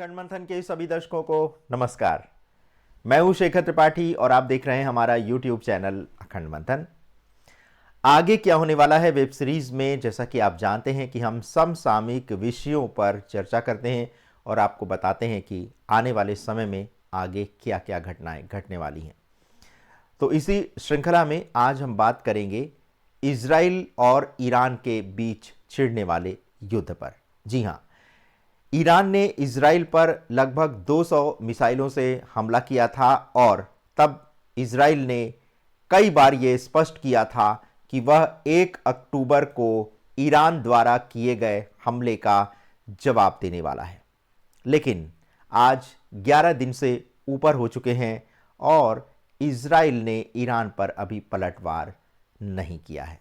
अखंड मंथन के सभी दर्शकों को नमस्कार। मैं हूं शेखर त्रिपाठी और आप देख रहे हैं हमारा YouTube चैनल अखंड मंथन। आगे क्या होने वाला है वेब सीरीज में, जैसा कि आप जानते हैं कि हम समसामयिक विषयों पर चर्चा करते हैं और आपको बताते हैं कि आने वाले समय में आगे क्या क्या घटनाएं घटने वाली हैं। तो इसी श्रृंखला में आज हम बात करेंगे इजराइल और ईरान के बीच छिड़ने वाले युद्ध पर। जी हाँ, ईरान ने इजराइल पर लगभग 200 मिसाइलों से हमला किया था और तब इजराइल ने कई बार ये स्पष्ट किया था कि वह 1 अक्टूबर को ईरान द्वारा किए गए हमले का जवाब देने वाला है। लेकिन आज 11 दिन से ऊपर हो चुके हैं और इजराइल ने ईरान पर अभी पलटवार नहीं किया है।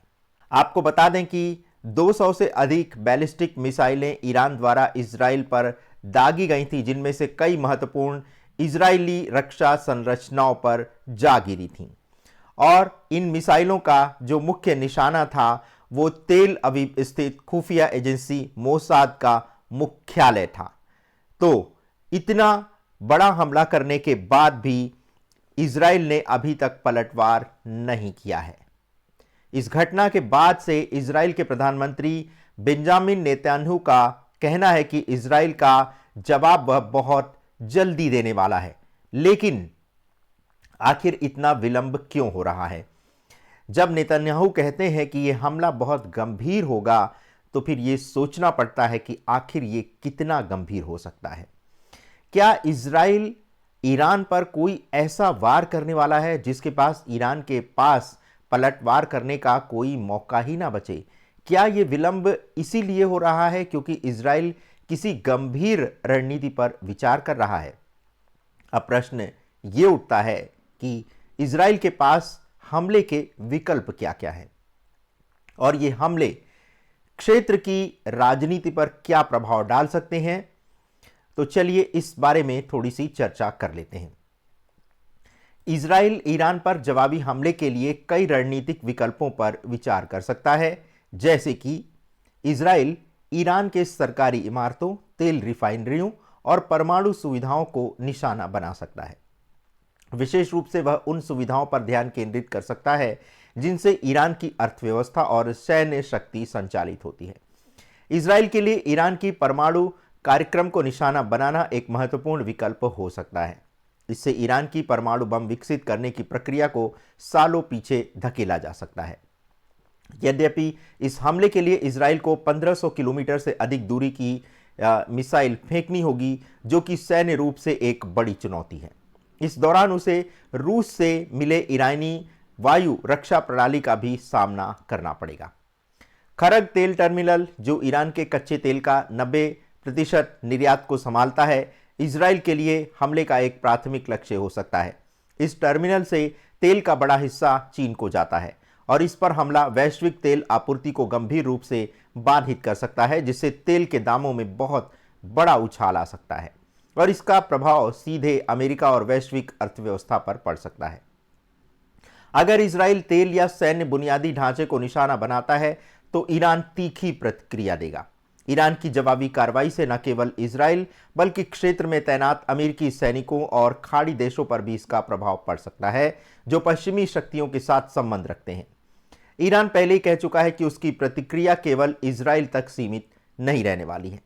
आपको बता दें कि 200 से अधिक बैलिस्टिक मिसाइलें ईरान द्वारा इजराइल पर दागी गई थी, जिनमें से कई महत्वपूर्ण इजरायली रक्षा संरचनाओं पर जा गिरी थीं। और इन मिसाइलों का जो मुख्य निशाना था वो तेल अवीव स्थित खुफिया एजेंसी मोसाद का मुख्यालय था। तो इतना बड़ा हमला करने के बाद भी इजराइल ने अभी तक पलटवार नहीं किया है। इस घटना के बाद से इजराइल के प्रधानमंत्री बेंजामिन नेतन्याहू का कहना है कि इजराइल का जवाब वह बहुत जल्दी देने वाला है। लेकिन आखिर इतना विलंब क्यों हो रहा है? जब नेतन्याहू कहते हैं कि यह हमला बहुत गंभीर होगा, तो फिर यह सोचना पड़ता है कि आखिर यह कितना गंभीर हो सकता है। क्या इजराइल ईरान पर कोई ऐसा वार करने वाला है जिसके पास ईरान के पास पलटवार करने का कोई मौका ही ना बचे? क्या यह विलंब इसीलिए हो रहा है क्योंकि इजराइल किसी गंभीर रणनीति पर विचार कर रहा है? अब प्रश्न यह उठता है कि इजराइल के पास हमले के विकल्प क्या क्या हैं और ये हमले क्षेत्र की राजनीति पर क्या प्रभाव डाल सकते हैं। तो चलिए इस बारे में थोड़ी सी चर्चा कर लेते हैं। इजराइल ईरान पर जवाबी हमले के लिए कई रणनीतिक विकल्पों पर विचार कर सकता है, जैसे कि इजराइल ईरान के सरकारी इमारतों, तेल रिफाइनरियों और परमाणु सुविधाओं को निशाना बना सकता है। विशेष रूप से वह उन सुविधाओं पर ध्यान केंद्रित कर सकता है जिनसे ईरान की अर्थव्यवस्था और सैन्य शक्ति संचालित होती है। इजराइल के लिए ईरान की परमाणु कार्यक्रम को निशाना बनाना एक महत्वपूर्ण विकल्प हो सकता है। इससे ईरान की परमाणु बम विकसित करने की प्रक्रिया को सालों पीछे धकेला जा सकता है। यद्यपि इस हमले के लिए इजराइल को 1500 किलोमीटर से अधिक दूरी की मिसाइल फेंकनी होगी, जो कि सैन्य रूप से एक बड़ी चुनौती है। इस दौरान उसे रूस से मिले ईरानी वायु रक्षा प्रणाली का भी सामना करना पड़ेगा। खरग तेल टर्मिनल, जो ईरान के कच्चे तेल का 90% निर्यात को संभालता है, इजराइल के लिए हमले का एक प्राथमिक लक्ष्य हो सकता है। इस टर्मिनल से तेल का बड़ा हिस्सा चीन को जाता है और इस पर हमला वैश्विक तेल आपूर्ति को गंभीर रूप से बाधित कर सकता है, जिससे तेल के दामों में बहुत बड़ा उछाल आ सकता है और इसका प्रभाव सीधे अमेरिका और वैश्विक अर्थव्यवस्था पर पड़ सकता है। अगर इजराइल तेल या सैन्य बुनियादी ढांचे को निशाना बनाता है तो ईरान तीखी प्रतिक्रिया देगा। ईरान की जवाबी कार्रवाई से न केवल इजराइल बल्कि क्षेत्र में तैनात अमेरिकी सैनिकों और खाड़ी देशों पर भी इसका प्रभाव पड़ सकता है, जो पश्चिमी शक्तियों के साथ संबंध रखते हैं। ईरान पहले ही कह चुका है कि उसकी प्रतिक्रिया केवल इजराइल तक सीमित नहीं रहने वाली है।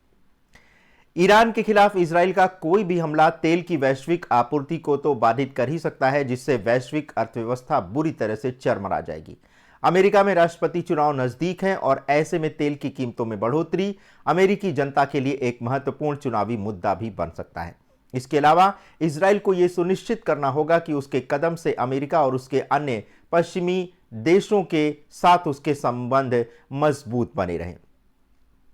ईरान के खिलाफ इजराइल का कोई भी हमला तेल की वैश्विक आपूर्ति को तो बाधित कर ही सकता है, जिससे वैश्विक अर्थव्यवस्था बुरी तरह से चरमरा जाएगी। अमेरिका में राष्ट्रपति चुनाव नजदीक हैं और ऐसे में तेल की कीमतों में बढ़ोतरी अमेरिकी जनता के लिए एक महत्वपूर्ण चुनावी मुद्दा भी बन सकता है। इसके अलावा इजराइल को यह सुनिश्चित करना होगा कि उसके कदम से अमेरिका और उसके अन्य पश्चिमी देशों के साथ उसके संबंध मजबूत बने रहें।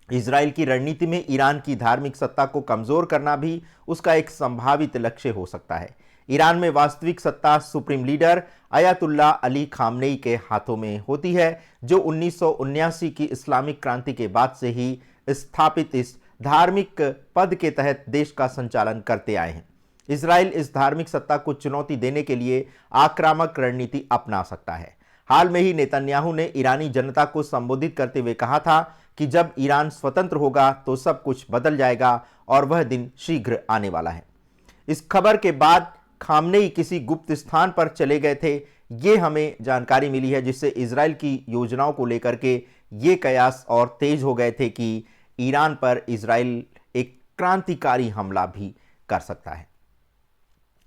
इजराइल की रणनीति में ईरान की धार्मिक सत्ता को कमजोर करना भी उसका एक संभावित लक्ष्य हो सकता है। ईरान में वास्तविक सत्ता supreme leader Ayatollah Ali Khamenei के हाथों में होती है, जो 1979 की इस्लामिक क्रांति के बाद से ही स्थापित इस धार्मिक पद के तहत देश का संचालन करते आए हैं। इजराइल इस धार्मिक सत्ता को चुनौती देने के लिए आक्रामक रणनीति अपना सकता है। हाल में ही नेतन्याहू ने ईरानी जनता को संबोधित करते हुए कहा था कि जब ईरान स्वतंत्र होगा तो सब कुछ बदल जाएगा और वह दिन शीघ्र आने वाला है। इस खबर के बाद खामनेई किसी गुप्त स्थान पर चले गए थे, ये हमें जानकारी मिली है, जिससे इजराइल की योजनाओं को लेकर के ये कयास और तेज हो गए थे कि ईरान पर इजराइल एक क्रांतिकारी हमला भी कर सकता है।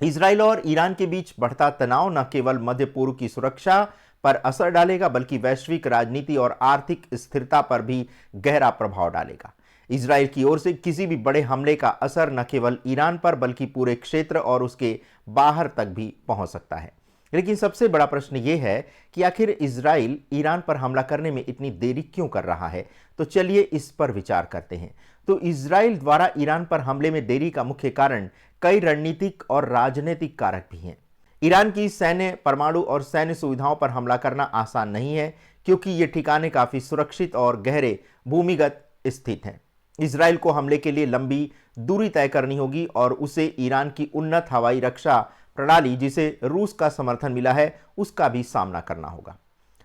इजराइल और ईरान के बीच बढ़ता तनाव न केवल मध्य पूर्व की सुरक्षा पर असर डालेगा बल्कि वैश्विक राजनीति और आर्थिक स्थिरता पर भी गहरा प्रभाव डालेगा। इजराइल की ओर से किसी भी बड़े हमले का असर न केवल ईरान पर बल्कि पूरे क्षेत्र और उसके बाहर तक भी पहुंच सकता है। लेकिन सबसे बड़ा प्रश्न यह है कि आखिर इजराइल ईरान पर हमला करने में इतनी देरी क्यों कर रहा है। तो चलिए इस पर विचार करते हैं। तो इजराइल द्वारा ईरान पर हमले में देरी का मुख्य कारण कई रणनीतिक और राजनीतिक कारक भी हैं। ईरान की सैन्य, परमाणु और सैन्य सुविधाओं पर हमला करना आसान नहीं है, क्योंकि ये ठिकाने काफी सुरक्षित और गहरे भूमिगत स्थित हैं। इजराइल को हमले के लिए लंबी दूरी तय करनी होगी और उसे ईरान की उन्नत हवाई रक्षा प्रणाली, जिसे रूस का समर्थन मिला है, उसका भी सामना करना होगा।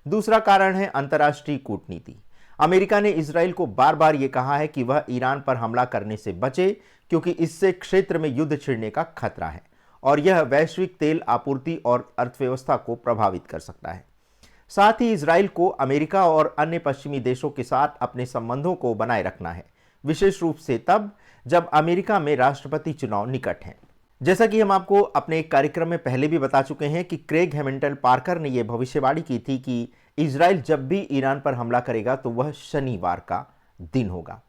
दूसरा कारण है अंतर्राष्ट्रीय कूटनीति। अमेरिका ने इजराइल को बार बार यह कहा है कि वह ईरान पर हमला करने से बचे, क्योंकि इससे क्षेत्र में युद्ध छिड़ने का खतरा है और यह वैश्विक तेल आपूर्ति और अर्थव्यवस्था को प्रभावित कर सकता है। साथ ही इजराइल को अमेरिका और अन्य पश्चिमी देशों के साथ अपने संबंधों को बनाए रखना है, विशेष रूप से तब जब अमेरिका में राष्ट्रपति चुनाव निकट हैं। जैसा कि हम आपको अपने एक कार्यक्रम में पहले भी बता चुके हैं कि क्रेग हैमिल्टन पार्कर ने यह भविष्यवाणी की थी कि इजराइल जब भी ईरान पर हमला करेगा तो वह शनिवार का दिन होगा।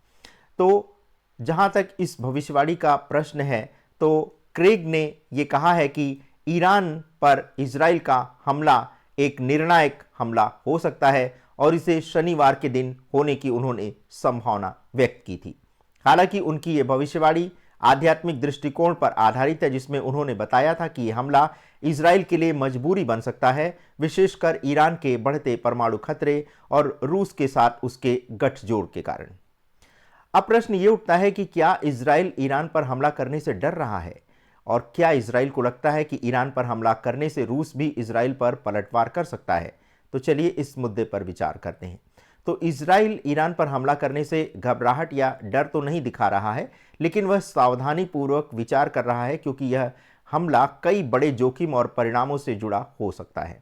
तो जहां तक इस भविष्यवाणी का प्रश्न है, तो क्रेग ने यह कहा है कि ईरान पर इजराइल का हमला एक निर्णायक हमला हो सकता है और इसे शनिवार के दिन होने की उन्होंने संभावना व्यक्त की थी। हालांकि उनकी यह भविष्यवाणी आध्यात्मिक दृष्टिकोण पर आधारित है, जिसमें उन्होंने बताया था कि यह हमला इजराइल के लिए मजबूरी बन सकता है, विशेषकर ईरान के बढ़ते परमाणु खतरे और रूस के साथ उसके गठजोड़ के कारण। अब प्रश्न ये उठता है कि क्या इजराइल ईरान पर हमला करने से डर रहा है और क्या इजराइल को लगता है कि ईरान पर हमला करने से रूस भी इजराइल पर पलटवार कर सकता है। तो चलिए इस मुद्दे पर विचार करते हैं। तो इजराइल ईरान पर हमला करने से घबराहट या डर तो नहीं दिखा रहा है, लेकिन वह सावधानी पूर्वक विचार कर रहा है, क्योंकि यह हमला कई बड़े जोखिम और परिणामों से जुड़ा हो सकता है।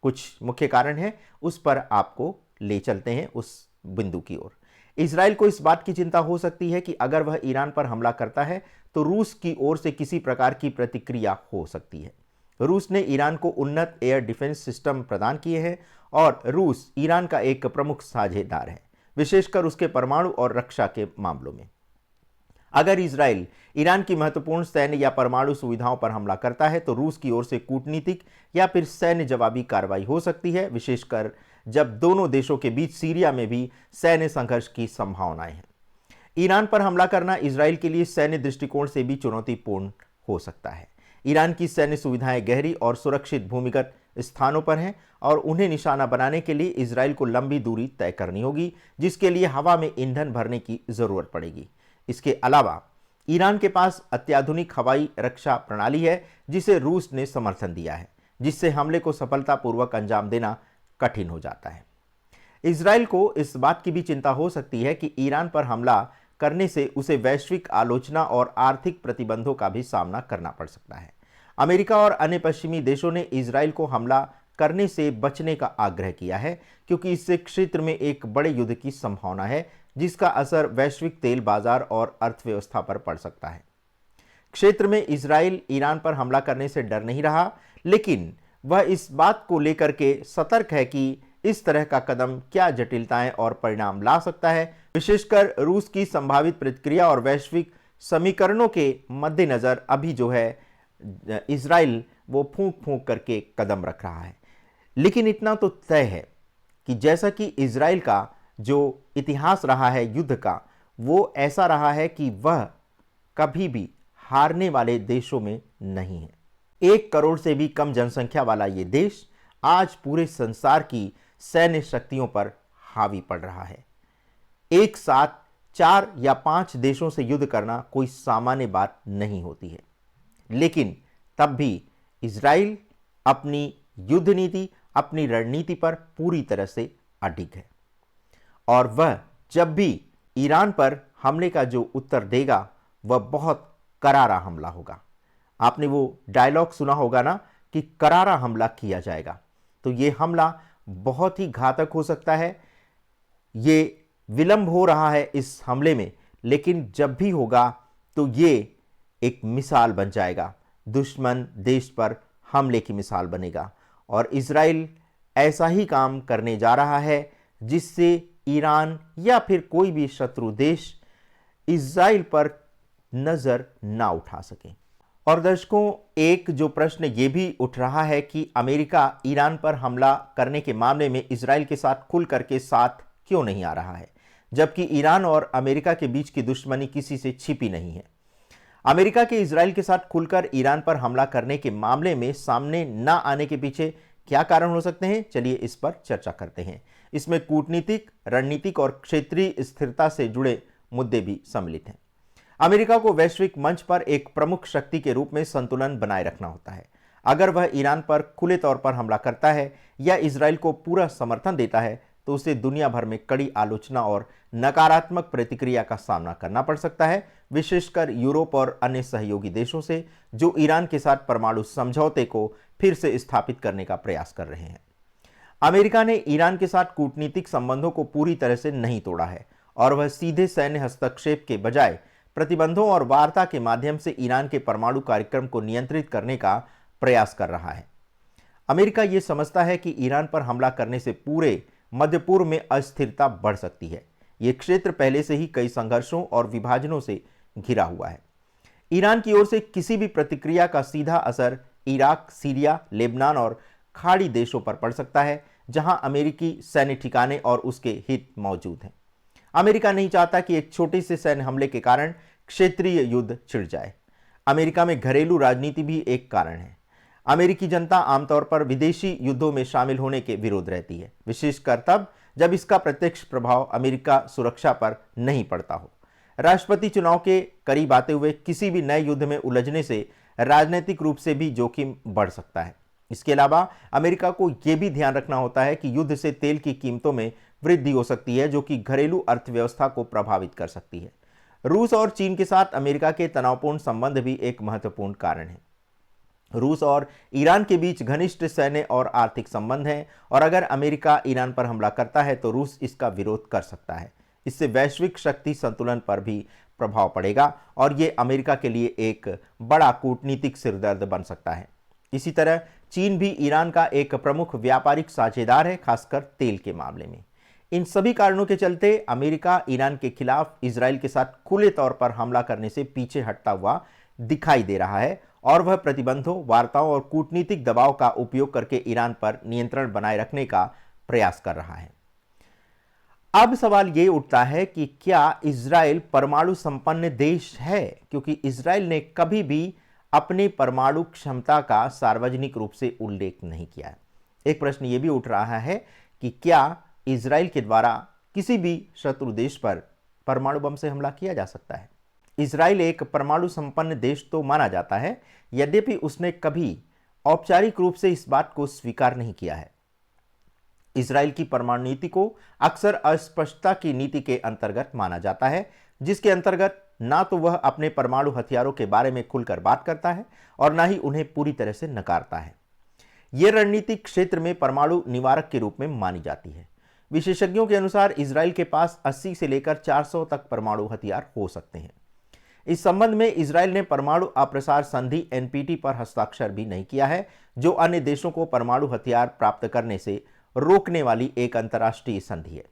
कुछ मुख्य कारण हैं, उस पर आपको ले चलते हैं उस बिंदु की ओर। इजराइल को इस बात की चिंता हो सकती है कि अगर वह ईरान पर हमला करता है तो रूस की ओर से किसी प्रकार की प्रतिक्रिया हो सकती है। रूस ने ईरान को उन्नत एयर डिफेंस सिस्टम प्रदान किए हैं और रूस ईरान का एक प्रमुख साझेदार है, विशेषकर उसके परमाणु और रक्षा के मामलों में। अगर इजराइल ईरान की महत्वपूर्ण सैन्य या परमाणु सुविधाओं पर हमला करता है तो रूस की ओर से कूटनीतिक या फिर सैन्य जवाबी कार्रवाई हो सकती है, विशेषकर जब दोनों देशों के बीच सीरिया में भी सैन्य संघर्ष की संभावनाएं हैं। ईरान पर हमला करना इजराइल के लिए सैन्य दृष्टिकोण से भी चुनौतीपूर्ण हो सकता है। ईरान की सैन्य सुविधाएं गहरी और सुरक्षित भूमिगत स्थानों पर हैं और उन्हें निशाना बनाने के लिए इजराइल को लंबी दूरी तय करनी होगी, जिसके लिए हवा में ईंधन भरने की जरूरत पड़ेगी। इसके अलावा ईरान के पास अत्याधुनिक हवाई रक्षा प्रणाली है, जिसे रूस ने समर्थन दिया है, जिससे हमले को सफलतापूर्वक अंजाम देना कठिन हो जाता है। इजराइल को इस बात की भी चिंता हो सकती है कि ईरान पर हमला करने से उसे वैश्विक आलोचना और आर्थिक प्रतिबंधों का भी सामना करना पड़ सकता है। अमेरिका और अन्य पश्चिमी देशों ने इजराइल को हमला करने से बचने का आग्रह किया है, क्योंकि इससे क्षेत्र में एक बड़े युद्ध की संभावना है, जिसका असर वैश्विक तेल बाजार और अर्थव्यवस्था पर पड़ सकता है। क्षेत्र में इजराइल ईरान पर हमला करने से डर नहीं रहा, लेकिन वह इस बात को लेकर के सतर्क है कि इस तरह का कदम क्या जटिलताएं और परिणाम ला सकता है, विशेषकर रूस की संभावित प्रतिक्रिया और वैश्विक समीकरणों के मद्देनजर अभी जो है इजराइल वो फूंक फूंक करके कदम रख रहा है। लेकिन इतना तो तय है कि जैसा कि इजराइल का जो इतिहास रहा है युद्ध का, वो ऐसा रहा है कि वह कभी भी हारने वाले देशों में नहीं है। 1 करोड़ से भी कम जनसंख्या वाला ये देश आज पूरे संसार की सैन्य शक्तियों पर हावी पड़ रहा है। एक साथ 4 या 5 देशों से युद्ध करना कोई सामान्य बात नहीं होती है, लेकिन तब भी इजराइल अपनी युद्ध नीति, अपनी रणनीति पर पूरी तरह से अडिग है और वह जब भी ईरान पर हमले का जो उत्तर देगा वह बहुत करारा हमला होगा। आपने वो डायलॉग सुना होगा ना कि करारा हमला किया जाएगा। तो ये हमला बहुत ही घातक हो सकता है। ये विलंब हो रहा है इस हमले में, लेकिन जब भी होगा तो ये एक मिसाल बन जाएगा, दुश्मन देश पर हमले की मिसाल बनेगा। और इजराइल ऐसा ही काम करने जा रहा है जिससे ईरान या फिर कोई भी शत्रु देश इजराइल पर नजर ना उठा सके। और दर्शकों, एक जो प्रश्न ये भी उठ रहा है कि अमेरिका ईरान पर हमला करने के मामले में इजराइल के साथ खुल करके साथ क्यों नहीं आ रहा है, जबकि ईरान और अमेरिका के बीच की दुश्मनी किसी से छिपी नहीं है। अमेरिका के इजराइल के साथ खुलकर ईरान पर हमला करने के मामले में सामने न आने के पीछे क्या कारण हो सकते हैं, चलिए इस पर चर्चा करते हैं। इसमें कूटनीतिक, रणनीतिक और क्षेत्रीय स्थिरता से जुड़े मुद्दे भी सम्मिलित हैं। अमेरिका को वैश्विक मंच पर एक प्रमुख शक्ति के रूप में संतुलन बनाए रखना होता है। अगर वह ईरान पर खुले तौर पर हमला करता है या इजराइल को पूरा समर्थन देता है तो उसे दुनिया भर में कड़ी आलोचना और नकारात्मक प्रतिक्रिया का सामना करना पड़ सकता है, विशेषकर यूरोप और अन्य सहयोगी देशों से जो ईरान के साथ परमाणु समझौते को फिर से स्थापित करने का प्रयास कर रहे हैं। अमेरिका ने ईरान के साथ कूटनीतिक संबंधों को पूरी तरह से नहीं तोड़ा है और वह सीधे सैन्य हस्तक्षेप के बजाय प्रतिबंधों और वार्ता के माध्यम से ईरान के परमाणु कार्यक्रम को नियंत्रित करने का प्रयास कर रहा है। अमेरिका यह समझता है कि ईरान पर हमला करने से पूरे मध्य पूर्व में अस्थिरता बढ़ सकती है। यह क्षेत्र पहले से ही कई संघर्षों और विभाजनों से घिरा हुआ है। ईरान की ओर से किसी भी प्रतिक्रिया का सीधा असर इराक, सीरिया, लेबनान और खाड़ी देशों पर पड़ सकता है, जहां अमेरिकी सैन्य ठिकाने और उसके हित मौजूद हैं। अमेरिका नहीं चाहता कि एक छोटे से सैन्य हमले के कारण क्षेत्रीय युद्ध छिड़ जाए। अमेरिका में घरेलू राजनीति भी एक कारण है। अमेरिकी जनता आमतौर पर विदेशी युद्धों में शामिल होने के विरोध रहती है, विशेषकर तब जब इसका प्रत्यक्ष प्रभाव अमेरिका सुरक्षा पर नहीं पड़ता हो। राष्ट्रपति चुनाव के करीब आते हुए किसी भी नए युद्ध में उलझने से राजनीतिक रूप से भी जोखिम बढ़ सकता है। इसके अलावा अमेरिका को यह भी ध्यान रखना होता है कि युद्ध से तेल की कीमतों में वृद्धि हो सकती है, जो कि घरेलू अर्थव्यवस्था को प्रभावित कर सकती है। रूस और चीन के साथ अमेरिका के तनावपूर्ण संबंध भी एक महत्वपूर्ण कारण है। रूस और ईरान के बीच घनिष्ठ सैन्य और आर्थिक संबंध हैं और अगर अमेरिका ईरान पर हमला करता है तो रूस इसका विरोध कर सकता है। इससे वैश्विक शक्ति संतुलन पर भी प्रभाव पड़ेगा और ये अमेरिका के लिए एक बड़ा कूटनीतिक सिरदर्द बन सकता है। इसी तरह चीन भी ईरान का एक प्रमुख व्यापारिक साझेदार है, खासकर तेल के मामले में। इन सभी कारणों के चलते अमेरिका ईरान के खिलाफ इजराइल के साथ खुले तौर पर हमला करने से पीछे हटता हुआ दिखाई दे रहा है और वह प्रतिबंधों, वार्ताओं और कूटनीतिक दबाव का उपयोग करके ईरान पर नियंत्रण बनाए रखने का प्रयास कर रहा है। अब सवाल यह उठता है कि क्या इजराइल परमाणु संपन्न देश है, क्योंकि इजराइल ने कभी भी अपने परमाणु क्षमता का सार्वजनिक रूप से उल्लेख नहीं किया है। एक प्रश्न यह भी उठ रहा है कि क्या इजराइल के द्वारा किसी भी शत्रु देश पर परमाणु बम से हमला किया जा सकता है। इजराइल एक परमाणु संपन्न देश तो माना जाता है, यद्यपि उसने कभी औपचारिक रूप से इस बात को स्वीकार नहीं किया है। इजराइल की परमाणु नीति को अक्सर अस्पष्टता की नीति के अंतर्गत माना जाता है, जिसके अंतर्गत ना तो वह अपने परमाणु हथियारों के बारे में खुलकर बात करता है और ना ही उन्हें पूरी तरह से नकारता है। यह रणनीति क्षेत्र में परमाणु निवारक के रूप में मानी जाती है। विशेषज्ञों के अनुसार इजराइल के पास 80 से लेकर 400 तक परमाणु हथियार हो सकते हैं। इस संबंध में इजराइल ने परमाणु अप्रसार संधि एनपीटी पर हस्ताक्षर भी नहीं किया है, जो अन्य देशों को परमाणु हथियार प्राप्त करने से रोकने वाली एक अंतर्राष्ट्रीय संधि है।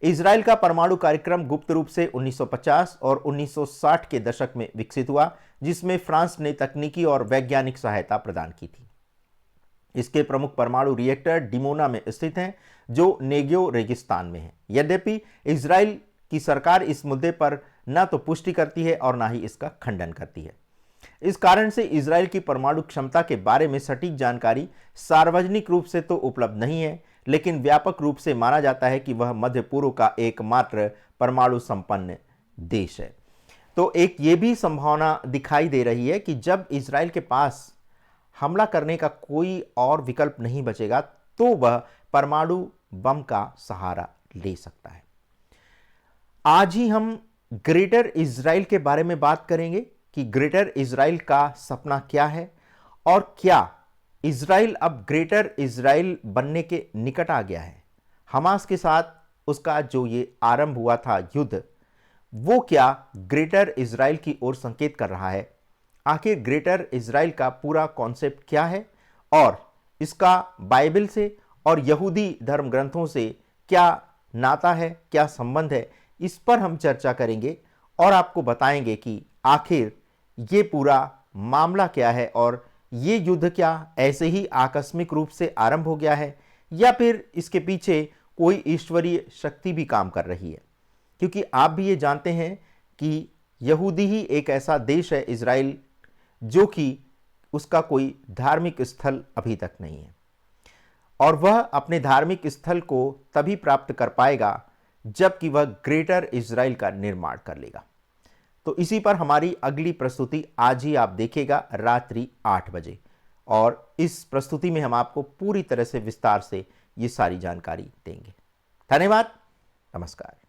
इजराइल का परमाणु कार्यक्रम गुप्त रूप से 1950 और 1960 के दशक में विकसित हुआ, जिसमें फ्रांस ने तकनीकी और वैज्ञानिक सहायता प्रदान की थी। इसके प्रमुख परमाणु रिएक्टर डिमोना में स्थित हैं, जो नेगियो रेगिस्तान में है। यद्यपि इजराइल की सरकार इस मुद्दे पर न तो पुष्टि करती है और न ही इसका खंडन करती है। इस कारण से इजराइल की परमाणु क्षमता के बारे में सटीक जानकारी सार्वजनिक रूप से तो उपलब्ध नहीं है, लेकिन व्यापक रूप से माना जाता है कि वह मध्य पूर्व का एकमात्र परमाणु संपन्न देश है। तो एक ये भी संभावना दिखाई दे रही है कि जब इजराइल के पास हमला करने का कोई और विकल्प नहीं बचेगा तो वह परमाणु बम का सहारा ले सकता है। आज ही हम ग्रेटर इजराइल के बारे में बात करेंगे कि ग्रेटर इजराइल का सपना क्या है और क्या इजराइल अब ग्रेटर इजराइल बनने के निकट आ गया है। हमास के साथ उसका जो ये आरंभ हुआ था युद्ध, वो क्या ग्रेटर इजराइल की ओर संकेत कर रहा है। आखिर ग्रेटर इजराइल का पूरा कॉन्सेप्ट क्या है और इसका बाइबल से और यहूदी धर्म ग्रंथों से क्या नाता है, क्या संबंध है, इस पर हम चर्चा करेंगे और आपको बताएंगे कि आखिर ये पूरा मामला क्या है और ये युद्ध क्या ऐसे ही आकस्मिक रूप से आरंभ हो गया है या फिर इसके पीछे कोई ईश्वरीय शक्ति भी काम कर रही है। क्योंकि आप भी ये जानते हैं कि यहूदी ही एक ऐसा देश है इजराइल जो कि उसका कोई धार्मिक स्थल अभी तक नहीं है और वह अपने धार्मिक स्थल को तभी प्राप्त कर पाएगा जबकि वह ग्रेटर इजराइल का निर्माण कर लेगा। तो इसी पर हमारी अगली प्रस्तुति आज ही आप देखिएगा रात्रि 8 बजे और इस प्रस्तुति में हम आपको पूरी तरह से विस्तार से ये सारी जानकारी देंगे। धन्यवाद, नमस्कार।